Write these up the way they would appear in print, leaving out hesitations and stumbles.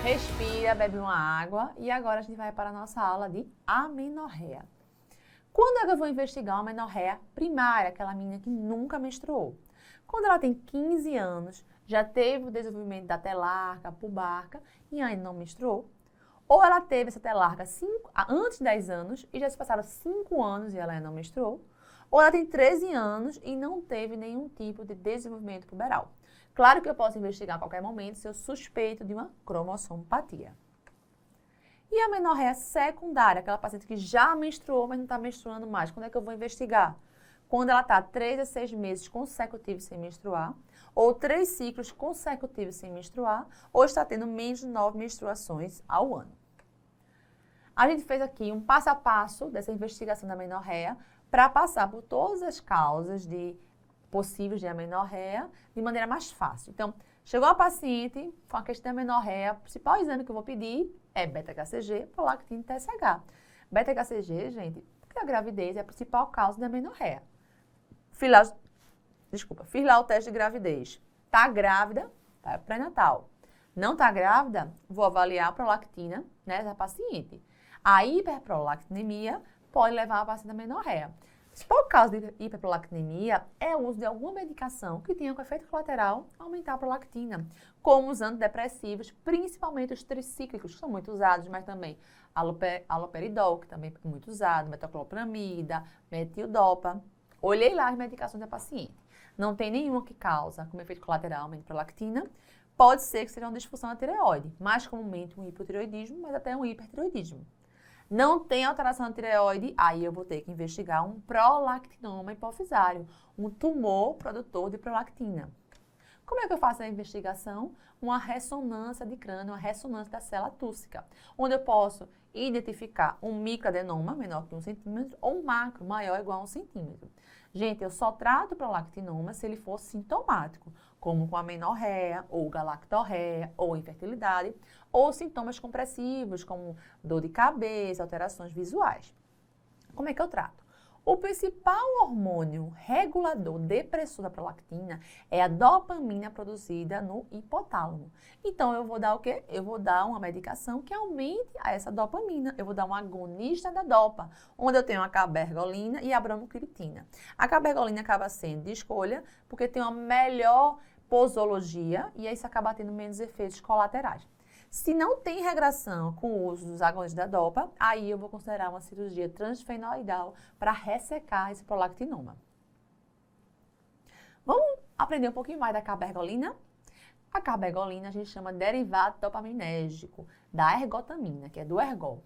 Respira, bebe uma água e agora a gente vai para a nossa aula de amenorreia. Quando é que eu vou investigar uma amenorreia primária, aquela menina que nunca menstruou? Quando ela tem 15 anos, já teve o desenvolvimento da telarca, pubarca e ainda não menstruou. Ou ela teve essa telarca antes de 10 anos e já se passaram 5 anos e ela ainda não menstruou. Ou ela tem 13 anos e não teve nenhum tipo de desenvolvimento puberal. Claro que eu posso investigar a qualquer momento se eu suspeito de uma cromossomopatia. E a amenorreia secundária, aquela paciente que já menstruou, mas não está menstruando mais, quando é que eu vou investigar? Quando ela está 3 a 6 meses consecutivos sem menstruar, ou 3 ciclos consecutivos sem menstruar, ou está tendo menos de 9 menstruações ao ano. A gente fez aqui um passo a passo dessa investigação da amenorreia para passar por todas as causas possíveis de amenorreia de maneira mais fácil. Então, chegou a paciente com a questão da amenorreia, o principal exame que eu vou pedir é beta-HCG, prolactina e TSH. Beta-HCG, gente, porque a gravidez é a principal causa da amenorreia. Fiz lá o teste de gravidez. Tá grávida, tá pré-natal. Não tá grávida, vou avaliar a prolactina nessa paciente. A hiperprolactinemia pode levar a paciente à amenorreia. A principal causa de hiperprolactinemia é o uso de alguma medicação que tenha como efeito colateral aumentar a prolactina, como os antidepressivos, principalmente os tricíclicos, que são muito usados, mas também haloperidol, que também é muito usado, metoclopramida, metildopa. Olhei lá as medicações da paciente. Não tem nenhuma que causa como efeito colateral aumento de prolactina. Pode ser que seja uma disfunção da tireoide, mais comumente um hipotireoidismo, mas até um hipertireoidismo. Não tem alteração na tireoide, aí eu vou ter que investigar um prolactinoma hipofisário, um tumor produtor de prolactina. Como é que eu faço a investigação? Uma ressonância de crânio, uma ressonância da célula tússica, onde eu posso identificar um microadenoma menor que 1 centímetro ou um macro maior ou igual a 1 centímetro. Gente, eu só trato o prolactinoma se ele for sintomático, como com amenorreia, ou galactorreia, ou infertilidade, ou sintomas compressivos, como dor de cabeça, alterações visuais. Como é que eu trato? O principal hormônio regulador depressor da prolactina é a dopamina produzida no hipotálamo. Então, eu vou dar o quê? Eu vou dar uma medicação que aumente essa dopamina. Eu vou dar um agonista da dopa, onde eu tenho a cabergolina e a bromocriptina. A cabergolina acaba sendo de escolha porque tem uma melhor posologia e aí isso acaba tendo menos efeitos colaterais. Se não tem regressão com o uso dos agonistas da dopa, aí eu vou considerar uma cirurgia transfenoidal para ressecar esse prolactinoma. Vamos aprender um pouquinho mais da cabergolina? A cabergolina a gente chama de derivado dopaminérgico da ergotamina, que é do ergol.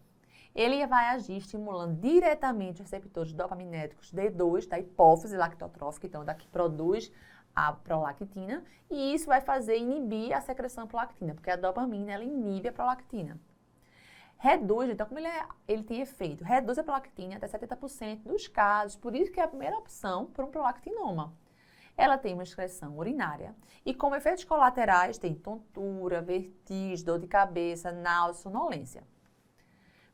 Ele vai agir estimulando diretamente os receptores dopaminérgicos D2 da hipófise lactotrófica, então da que produz a prolactina, e isso vai fazer inibir a secreção de prolactina, porque a dopamina ela inibe a prolactina. Reduz, então como ele tem efeito? Reduz a prolactina até 70% dos casos, por isso que é a primeira opção para um prolactinoma. Ela tem uma excreção urinária e como efeitos colaterais tem tontura, vertigem, dor de cabeça, náusea, sonolência.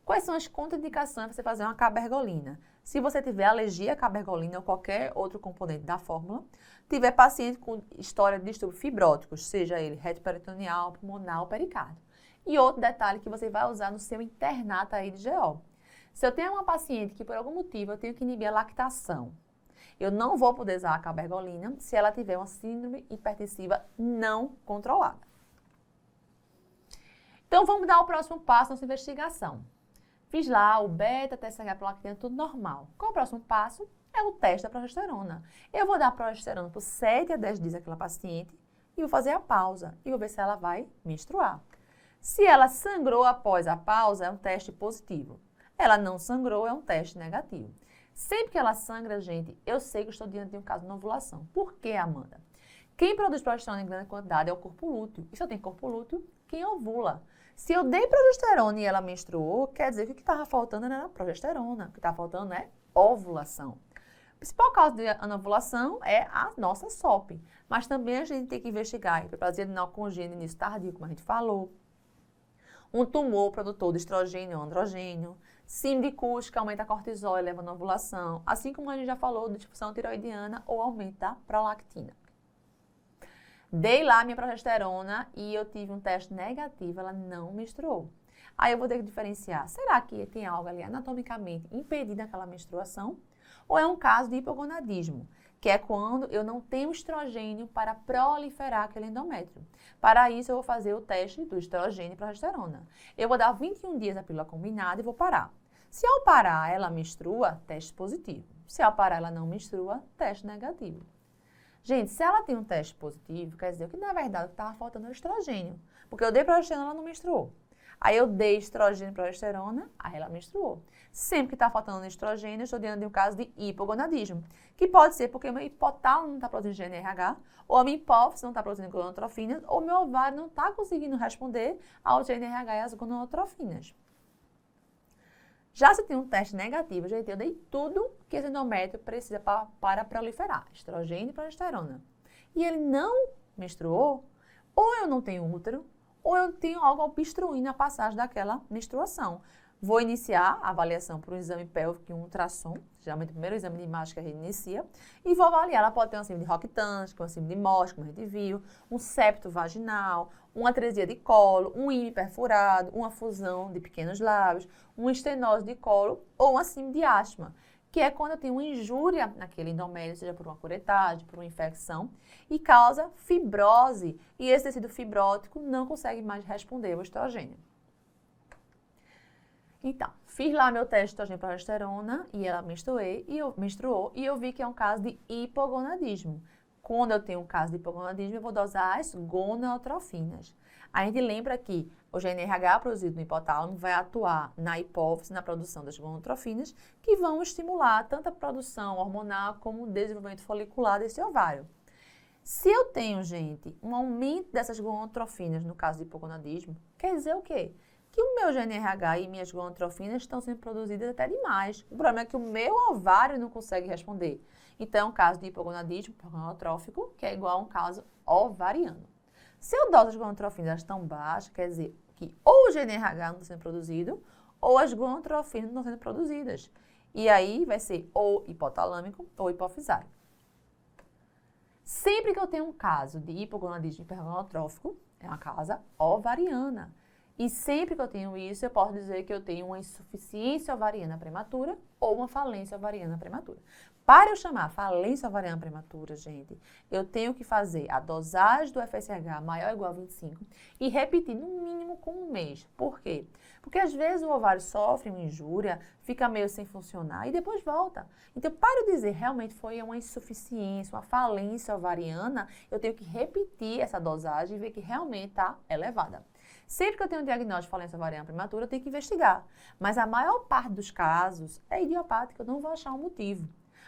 Quais são as contraindicações para você fazer uma cabergolina? Se você tiver alergia à cabergolina ou qualquer outro componente da fórmula, tiver paciente com história de distúrbios fibróticos, seja ele retroperitoneal, pulmonar ou pericárdio. E outro detalhe que você vai usar no seu internato aí de GO. Se eu tenho uma paciente que por algum motivo eu tenho que inibir a lactação, eu não vou poder usar a cabergolina se ela tiver uma síndrome hipertensiva não controlada. Então vamos dar o próximo passo nessa investigação. Fiz lá o beta, TSH, prolactina, tudo normal. Qual o próximo passo? É o teste da progesterona. Eu vou dar a progesterona por 7 a 10 dias àquela paciente e vou fazer a pausa e vou ver se ela vai menstruar. Se ela sangrou após a pausa, é um teste positivo. Ela não sangrou, é um teste negativo. Sempre que ela sangra, gente, eu sei que eu estou diante de um caso de ovulação. Por quê, Amanda? Quem produz progesterona em grande quantidade é o corpo lúteo. E se eu tenho corpo lúteo, quem ovula? Se eu dei progesterona e ela menstruou, quer dizer que o que estava faltando não era progesterona. O que estava faltando é ovulação. A principal causa de anovulação é a nossa SOP. Mas também a gente tem que investigar hiperplasia adrenal congênita no início tardio, como a gente falou. Um tumor produtor de estrogênio ou androgênio. Síndrome de Cushing, que aumenta a cortisol e leva a anovulação. Assim como a gente já falou de disfunção tireoidiana ou aumento da prolactina. Dei lá minha progesterona e eu tive um teste negativo, ela não menstruou. Aí eu vou ter que diferenciar, será que tem algo ali anatomicamente impedindo aquela menstruação? Ou é um caso de hipogonadismo, que é quando eu não tenho estrogênio para proliferar aquele endométrio. Para isso, eu vou fazer o teste do estrogênio e progesterona. Eu vou dar 21 dias a pílula combinada e vou parar. Se ao parar ela menstrua, teste positivo. Se ao parar ela não menstrua, teste negativo. Gente, se ela tem um teste positivo, quer dizer que na verdade estava faltando o estrogênio. Porque eu dei progesterona, ela não menstruou. Aí eu dei estrogênio e progesterona, aí ela menstruou. Sempre que está faltando estrogênio, eu estou diante de um caso de hipogonadismo, que pode ser porque o meu hipotálamo não está produzindo GNRH, ou a minha hipófise não está produzindo gonadotrofinas, ou meu ovário não está conseguindo responder ao GNRH e às gonadotrofinas. Já se tem um teste negativo, gente, eu dei tudo que esse endométrio precisa para proliferar, estrogênio e progesterona. E ele não menstruou, ou eu não tenho útero, ou eu tenho algo obstruindo a passagem daquela menstruação. Vou iniciar a avaliação por um exame pélvico e um ultrassom, geralmente o primeiro exame de imagem que a gente inicia, e vou avaliar. Ela pode ter uma síndrome de Rockitanski, uma síndrome de Morse, como a gente viu, um septo vaginal, uma atresia de colo, um ímã perfurado, uma fusão de pequenos lábios, uma estenose de colo ou uma síndrome de asma, que é quando eu tenho uma injúria naquele endométrio, seja por uma curetagem, por uma infecção, e causa fibrose, e esse tecido fibrótico não consegue mais responder ao estrogênio. Então, fiz lá meu teste de estrogênio e progesterona, e ela menstruou, e eu vi que é um caso de hipogonadismo. Quando eu tenho um caso de hipogonadismo, eu vou dosar as gonadotrofinas. A gente lembra que o GNRH produzido no hipotálamo vai atuar na hipófise, na produção das gonadotrofinas, que vão estimular tanto a produção hormonal como o desenvolvimento folicular desse ovário. Se eu tenho, gente, um aumento dessas gonadotrofinas, no caso de hipogonadismo, quer dizer o quê? Que o meu GNRH e minhas gonadotrofinas estão sendo produzidas até demais. O problema é que o meu ovário não consegue responder. Então, é um caso de hipogonadismo hipogonadotrófico, que é igual a um caso ovariano. Se eu doso as gonadotrofinas estão baixas, quer dizer que ou o GNRH não está sendo produzido, ou as gonadotrofinas não estão sendo produzidas. E aí vai ser ou hipotalâmico ou hipofisário. Sempre que eu tenho um caso de hipogonadismo hipergonadotrófico, é uma causa ovariana. E sempre que eu tenho isso, eu posso dizer que eu tenho uma insuficiência ovariana prematura ou uma falência ovariana prematura. Para eu chamar falência ovariana prematura, gente, eu tenho que fazer a dosagem do FSH maior ou igual a 25 e repetir no mínimo com um mês. Por quê? Porque às vezes o ovário sofre uma injúria, fica meio sem funcionar e depois volta. Então, para eu dizer realmente foi uma insuficiência, uma falência ovariana, eu tenho que repetir essa dosagem e ver que realmente está elevada. Sempre que eu tenho um diagnóstico de falência ovariana prematura, eu tenho que investigar. Mas a maior parte dos casos é idiopática, eu não vou achar um motivo.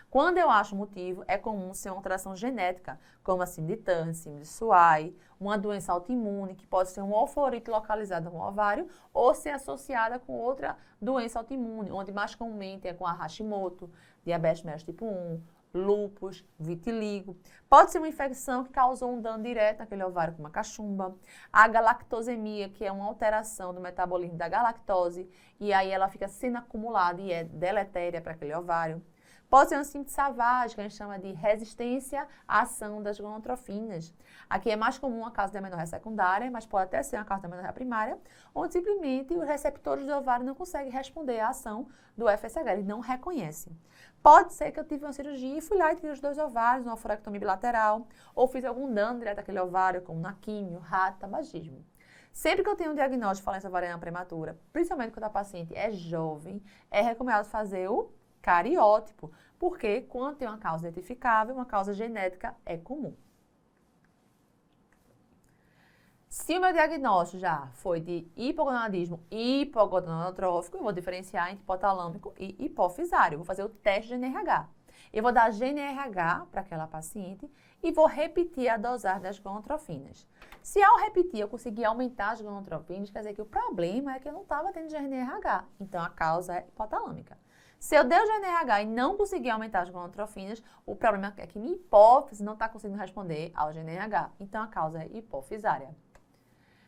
Quando eu acho um motivo, é comum ser uma alteração genética, como a síndrome de Turner, síndrome de Swyer, uma doença autoimune, que pode ser um oforite localizada no ovário, ou ser associada com outra doença autoimune, onde mais comumente é com a Hashimoto, diabetes mellitus tipo 1, lúpus, vitiligo. Pode ser uma infecção que causou um dano direto naquele ovário, como a cachumba. A galactosemia, que é uma alteração do metabolismo da galactose, e aí ela fica sendo acumulada e é deletéria para aquele ovário. Pode ser uma síndrome de Savage, que a gente chama de resistência à ação das gonadotrofinas. Aqui é mais comum a causa da amenorreia secundária, mas pode até ser a causa da amenorreia primária, onde simplesmente os receptores do ovário não conseguem responder à ação do FSH, eles não reconhecem. Pode ser que eu tive uma cirurgia e fui lá e tirei os 2 ovários, uma oforectomia bilateral, ou fiz algum dano direto àquele ovário, como na químio, rato, tabagismo. Sempre que eu tenho um diagnóstico de falência ovariana prematura, principalmente quando a paciente é jovem, é recomendado fazer o cariótipo, porque quando tem uma causa identificável, uma causa genética é comum. Se o meu diagnóstico já foi de hipogonadismo hipogonadotrófico, eu vou diferenciar entre hipotalâmico e hipofisário. Eu vou fazer o teste de GNRH. Eu vou dar GNRH para aquela paciente e vou repetir a dosagem das gonadotrofinas. Se ao repetir eu conseguir aumentar as gonadotrofinas, quer dizer que o problema é que eu não estava tendo GNRH. Então a causa é hipotalâmica. Se eu der o GNRH e não conseguir aumentar as gonadotrofinas, o problema é que minha hipófise não está conseguindo responder ao GNRH. Então, a causa é hipofisária.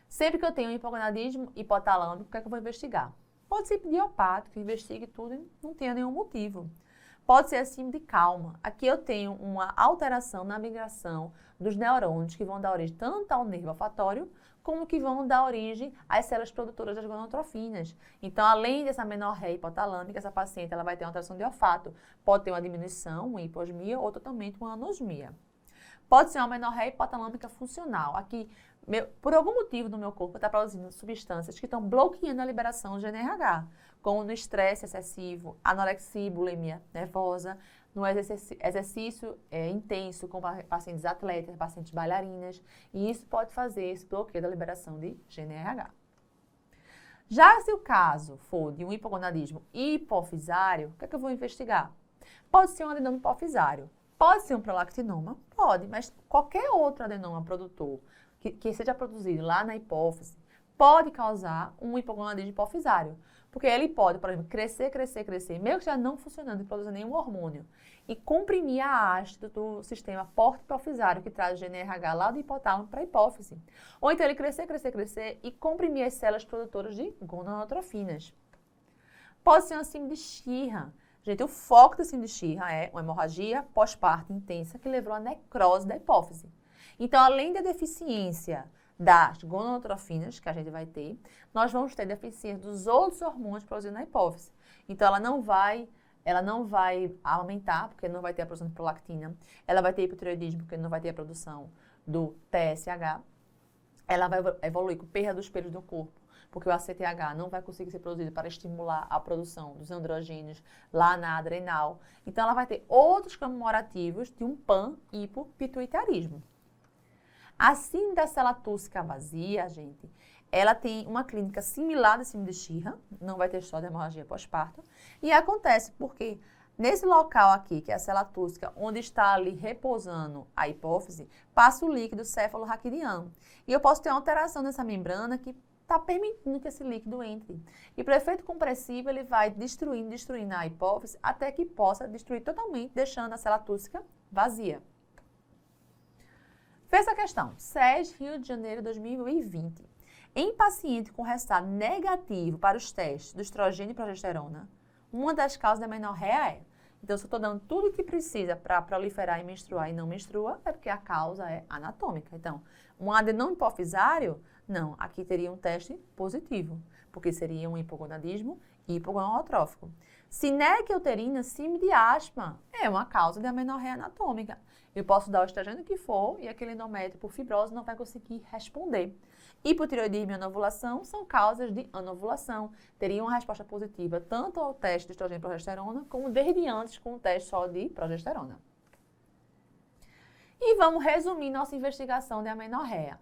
Sempre que eu tenho hipogonadismo hipotalâmico, o que é que eu vou investigar? Pode ser idiopático, investigue tudo e não tenha nenhum motivo. Pode ser acima de calma. Aqui eu tenho uma alteração na migração dos neurônios que vão dar origem tanto ao nervo olfatório como que vão dar origem às células produtoras das gonadotrofinas. Então, além dessa amenorreia hipotalâmica, essa paciente ela vai ter uma alteração de olfato. Pode ter uma diminuição, uma hiposmia ou totalmente uma anosmia. Pode ser uma amenorreia hipotalâmica funcional. Aqui, por algum motivo no meu corpo, está produzindo substâncias que estão bloqueando a liberação do GNRH, como no estresse excessivo, anorexia e bulimia nervosa, no exercício intenso com pacientes atletas, pacientes bailarinas, e isso pode fazer esse bloqueio da liberação de GNRH. Já se o caso for de um hipogonadismo hipofisário, o que é que eu vou investigar? Pode ser um adenoma hipofisário, pode ser um prolactinoma, pode, mas qualquer outro adenoma produtor que seja produzido lá na hipófise pode causar um hipogonadismo hipofisário. Porque ele pode, por exemplo, crescer, mesmo que já não funcionando e produzindo nenhum hormônio, e comprimir a haste do sistema porto hipofisário, que traz o GNRH lá do hipotálamo para a hipófise. Ou então ele crescer e comprimir as células produtoras de gonadotrofinas. Pode ser uma síndrome de Sheehan. Gente, o foco da síndrome de Sheehan é uma hemorragia pós-parto intensa que levou à necrose da hipófise. Então, além da deficiência das gonadotrofinas que a gente vai ter, nós vamos ter deficiência dos outros hormônios produzidos na hipófise. Então, ela não vai aumentar, porque não vai ter a produção de prolactina. Ela vai ter hipotireoidismo, porque não vai ter a produção do TSH. Ela vai evoluir com perda dos pelos do corpo, porque o ACTH não vai conseguir ser produzido para estimular a produção dos androgênios lá na adrenal. Então, ela vai ter outros comemorativos de um pan-hipopituitarismo. A síndrome da célula tússica vazia, gente, ela tem uma clínica similar à síndrome de Sheehan, não vai ter só de hemorragia pós-parto, e acontece porque nesse local aqui, que é a célula tússica, onde está ali repousando a hipófise, passa o líquido cefalorraquidiano. E eu posso ter uma alteração nessa membrana que está permitindo que esse líquido entre. E para o efeito compressivo, ele vai destruindo a hipófise até que possa destruir totalmente, deixando a célula tússica vazia. Fez a questão, SES Rio de Janeiro 2020. Em paciente com resultado negativo para os testes do estrogênio e progesterona, uma das causas da amenorreia é. Então, se eu estou dando tudo o que precisa para proliferar e menstruar e não menstrua, é porque a causa é anatômica. Então, um adenoma hipofisário, não, aqui teria um teste positivo, porque seria um hipogonadismo hipogonadotrófico. Cinereia uterina, síndrome de asma, é uma causa de amenorreia anatômica. Eu posso dar o estrogênio que for e aquele endométrio por fibrose não vai conseguir responder. Hipotireoidismo e anovulação são causas de anovulação. Teriam uma resposta positiva tanto ao teste de estrogênio e progesterona, como desde antes com o teste só de progesterona. E vamos resumir nossa investigação de amenorreia.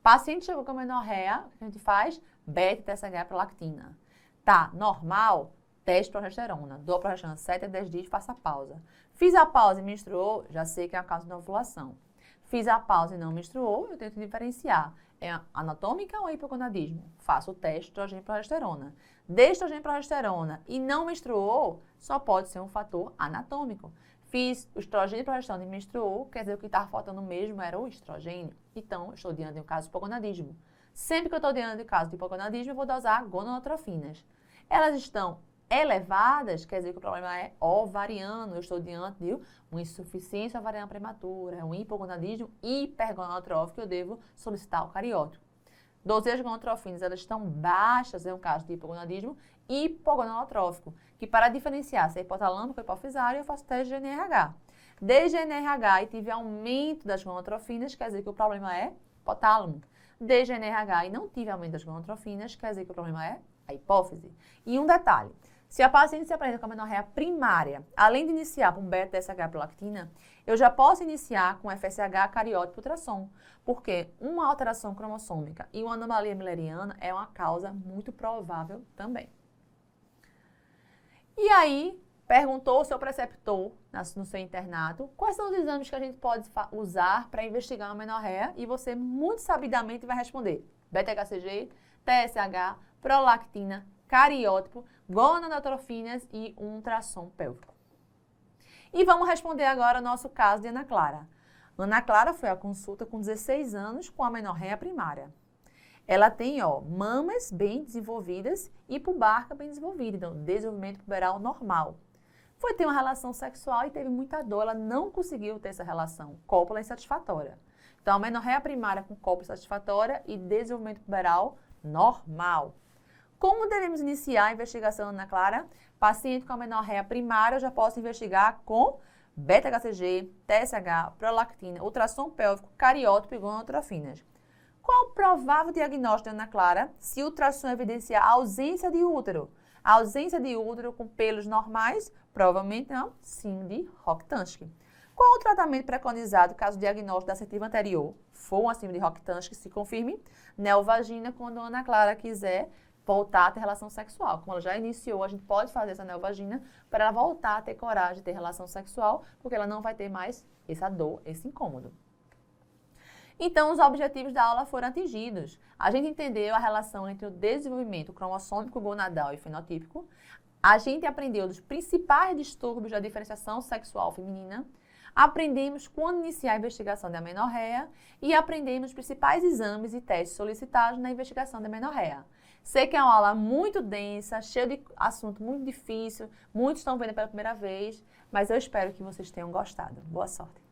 Paciente chegou com amenorreia, o que a gente faz? Beta-TSH prolactina. Tá normal? Teste de progesterona. Dou a progesterona 7 a 10 dias, faça a pausa. Fiz a pausa e menstruou, já sei que é a causa da ovulação. Fiz a pausa e não menstruou, eu tento diferenciar. É anatômica ou hipogonadismo? Faço o teste de estrogênio e progesterona. De estrogênio e progesterona e não menstruou, só pode ser um fator anatômico. Fiz o estrogênio e progesterona e menstruou, quer dizer, o que estava faltando mesmo era o estrogênio. Então, estou diante de um caso de hipogonadismo. Sempre que eu estou diante de um caso de hipogonadismo, eu vou dosar gonadotrofinas. Elas estão elevadas, quer dizer que o problema é ovariano, eu estou diante de uma insuficiência ovariana prematura, um hipogonadismo hipergonadotrófico, eu devo solicitar o cariótipo. Doseiras gonadotrofinas, elas estão baixas, é um caso de hipogonadismo hipogonadotrófico, que para diferenciar se é hipotalâmico ou hipofisário, eu faço teste de GNRH. De GNRH e tive aumento das gonadotrofinas, quer dizer que o problema é hipotálamo. De GNRH e não tive aumento das gonadotrofinas, quer dizer que o problema é a hipófise. E um detalhe, se a paciente se apresenta com amenorreia primária, além de iniciar com beta-TSH prolactina, eu já posso iniciar com FSH, cariótipo, ultrassom, porque uma alteração cromossômica e uma anomalia milleriana é uma causa muito provável também. E aí, perguntou o seu preceptor no seu internato, quais são os exames que a gente pode usar para investigar uma amenorreia, e você muito sabidamente vai responder beta-HCG, TSH, prolactina, cariótipo, gonadotrofinas e um ultrassom pélvico. E vamos responder agora o nosso caso de Ana Clara. Ana Clara foi à consulta com 16 anos com amenorreia primária. Ela tem, mamas bem desenvolvidas e pubarca bem desenvolvida, então desenvolvimento puberal normal. Foi ter uma relação sexual e teve muita dor, ela não conseguiu ter essa relação, cópula insatisfatória. Então, amenorreia primária com cópula insatisfatória e desenvolvimento puberal normal. Como devemos iniciar a investigação, Ana Clara? Paciente com amenorreia primária, eu já posso investigar com beta-HCG, TSH, prolactina, ultrassom pélvico, cariótipo e gonotrofinas. Qual o provável diagnóstico, Ana Clara, se o ultrassom evidenciar a ausência de útero? A ausência de útero com pelos normais, provavelmente não, síndrome de Rokitansky. Qual o tratamento preconizado caso o diagnóstico da assertiva anterior for uma síndrome de Rokitansky se confirme? Neovagina, quando a Ana Clara quiser voltar a ter relação sexual. Como ela já iniciou, a gente pode fazer essa neovagina para ela voltar a ter coragem de ter relação sexual, porque ela não vai ter mais essa dor, esse incômodo. Então, os objetivos da aula foram atingidos. A gente entendeu a relação entre o desenvolvimento cromossômico gonadal e fenotípico. A gente aprendeu dos principais distúrbios da diferenciação sexual feminina. Aprendemos quando iniciar a investigação da amenorreia e aprendemos os principais exames e testes solicitados na investigação da amenorreia. Sei que é uma aula muito densa, cheia de assunto muito difícil, muitos estão vendo pela primeira vez, mas eu espero que vocês tenham gostado. Boa sorte!